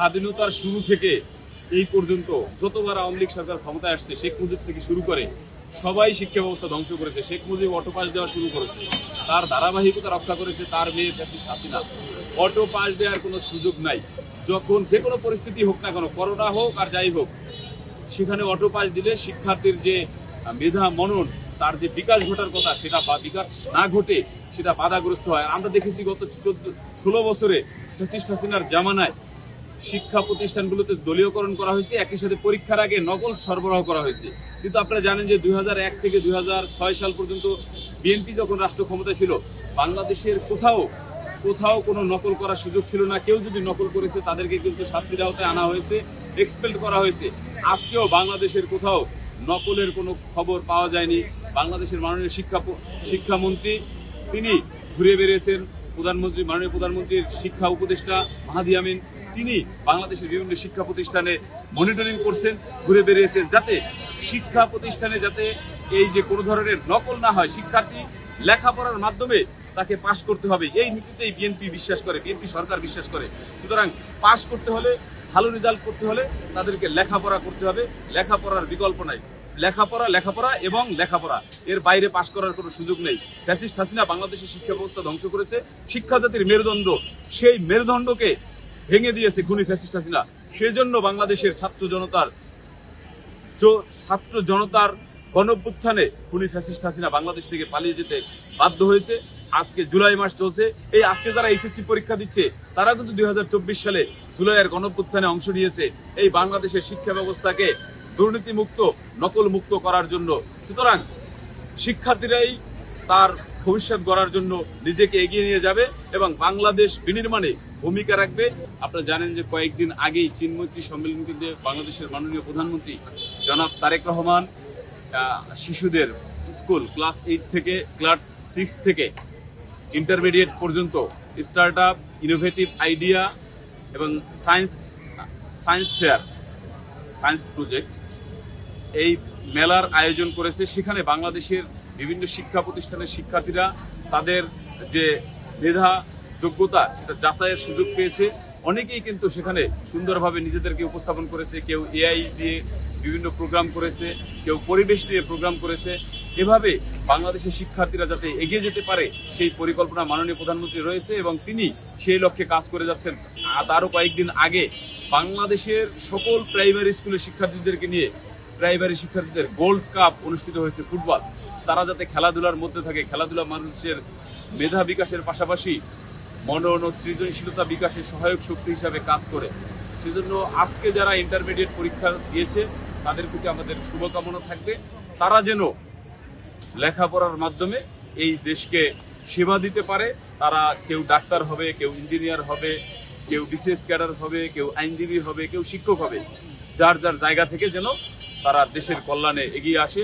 স্বাধীনতার শুরু থেকে এই পর্যন্ত যতবার আওয়ামী লীগ সরকার ক্ষমতায় আসছে, শেখ মুজিব থেকে শুরু করে সবাই শিক্ষা ব্যবস্থা ধ্বংস করেছে। শেখ মুজিব অটো পাস দেওয়া শুরু করেছে, তার ধারাবাহিকতা রক্ষা করেছে তার মেয়ে ফ্যাসিস্ট হাসিনা। অটো পাস দেওয়ার কোনো সুযোগ নাই। যখন যে কোনো পরিস্থিতি হোক না কেন, করোনা হোক আর যাই হোক, সেখানে অটো পাস দিলে শিক্ষার্থীর যে মেধা মনন, তার যে বিকাশ ঘটার কথা, সেটা বিকাশ না ঘটে সেটা বাধাগ্রস্ত হয়। আমরা দেখেছি গত 16 বছরে ফ্যাসিস্ট হাসিনার জামানায় শিক্ষা প্রতিষ্ঠানগুলোতে দলীয়করণ করা হয়েছে, একই সাথে পরীক্ষার আগে নকল সরবরাহ করা হয়েছে। কিন্তু আপনারা জানেন যে 2001 থেকে 2006 সাল পর্যন্ত বিএনপি যখন রাষ্ট্র ক্ষমতায় ছিল, বাংলাদেশের কোথাও কোনো নকল করার সুযোগ ছিল না। কেউ যদি নকল করেছে তাদেরকে কিন্তু শাস্তির আওতায় আনা হয়েছে, এক্সপেল করা হয়েছে। আজকেও বাংলাদেশের কোথাও নকলের কোনো খবর পাওয়া যায়নি। বাংলাদেশের মাননীয় শিক্ষামন্ত্রী তিনি ঘুরে বেরিয়েছেন, মাননীয় প্রধানমন্ত্রীর শিক্ষা উপদেষ্টা মাহাদি আমিন তিনি বাংলাদেশের বিভিন্ন শিক্ষা প্রতিষ্ঠানে মনিটরিং করছেন, ঘুরে বেরিয়েছেন, যাতে শিক্ষা প্রতিষ্ঠানে যাতে এই যে কোনো ধরনের নকল না হয়। শিক্ষার্থী লেখাপড়ার মাধ্যমে তাকে পাশ করতে হবে, এই নীতিতেই বিএনপি বিশ্বাস করে, বিএনপি সরকার বিশ্বাস করে। সুতরাং পাশ করতে হলে, ভালো রেজাল্ট করতে হলে তাদেরকে লেখাপড়া করতে হবে, লেখাপড়ার বিকল্প নাই। লেখাপড়া এবং লেখাপড়া, এর বাইরে পাশ করার কোনো সুযোগ নেই। ফ্যাসিস্ট হাসিনা বাংলাদেশের শিক্ষা ব্যবস্থা ধ্বংস করেছে, শিক্ষা জাতির মেরুদণ্ড, সেই মেরুদণ্ডকে ভেঙে দিয়েছে খুনি ফ্যাসিস্ট হাসিনা। সেজন্য বাংলাদেশের ছাত্র জনতার গণঅভ্যুত্থানে খুনি ফ্যাসিস্ট হাসিনা বাংলাদেশ থেকে পালিয়ে যেতে বাধ্য হয়েছে। আজকে জুলাই মাস চলছে, এই আজকে যারা এসএসসি পরীক্ষা দিচ্ছে তারা কিন্তু 2024 সালে জুলাইয়ের গণঅভ্যুত্থানে অংশ নিয়েছে, এই বাংলাদেশের শিক্ষা ব্যবস্থাকে দুর্নীতিমুক্ত, নকল মুক্ত করার জন্য। সুতরাং শিক্ষার্থীরাই তার ভবিষ্যৎ গড়ার জন্য নিজেকে এগিয়ে নিয়ে যাবে এবং বাংলাদেশ বিনির্মাণে ভূমিকা রাখবে। আপনারা জানেন যে কয়েকদিন আগেই চীনমৈত্রী সম্মেলনীতে বাংলাদেশের মাননীয় প্রধানমন্ত্রী জনাব তারেক রহমান শিশুদের স্কুল ক্লাস 8 থেকে ক্লাস 6 থেকে ইন্টারমিডিয়েট পর্যন্ত স্টার্ট আপ, ইনোভেটিভ আইডিয়া এবং সায়েন্স ফেয়ার, সায়েন্স প্রজেক্ট, এই মেলার আয়োজন করেছে। সেখানে বাংলাদেশের বিভিন্ন শিক্ষা প্রতিষ্ঠানের শিক্ষার্থীরা তাদের যে মেধা যোগ্যতা সেটা যাচাইয়ের সুযোগ পেয়েছে। অনেকেই কিন্তু সেখানে সুন্দরভাবে নিজেদেরকে উপস্থাপন করেছে, কেউ এআই দিয়ে বিভিন্ন প্রোগ্রাম করেছে, কেউ পরিবেশ নিয়ে প্রোগ্রাম করেছে। এভাবে বাংলাদেশের শিক্ষার্থীরা যাতে এগিয়ে যেতে পারে সেই পরিকল্পনা মাননীয় প্রধানমন্ত্রী রয়েছে এবং তিনি সেই লক্ষ্যে কাজ করে যাচ্ছেন। তারও কয়েকদিন আগে বাংলাদেশের সকল প্রাইমারি স্কুলের শিক্ষার্থীদেরকে নিয়ে প্রাইমারি শিক্ষার্থীদের গোল্ড কাপ অনুষ্ঠিত হয়েছে ফুটবল। তারা যাতে খেলাধুলার মধ্যে থাকে, খেলাধুলা মানুষের মেধা বিকাশের পাশাপাশি মনন ও সৃজনশীলতা বিকাশের সহায়ক শক্তি হিসাবে কাজ করে। সেজন্য আজকে যারা ইন্টারমিডিয়েট পরীক্ষা দিয়েছে তাদের প্রতি আমাদের শুভকামনা থাকবে। তারা যেন লেখাপড়ার মাধ্যমে এই দেশকে সেবা দিতে পারে। তারা কেউ ডাক্তার হবে, কেউ ইঞ্জিনিয়ার হবে, কেউ বিশেষ ক্যাডার হবে, কেউ আইনজীবী হবে, কেউ শিক্ষক হবে। যার যার জায়গা থেকে যেন তারা দেশের কল্যাণে এগিয়ে আসে।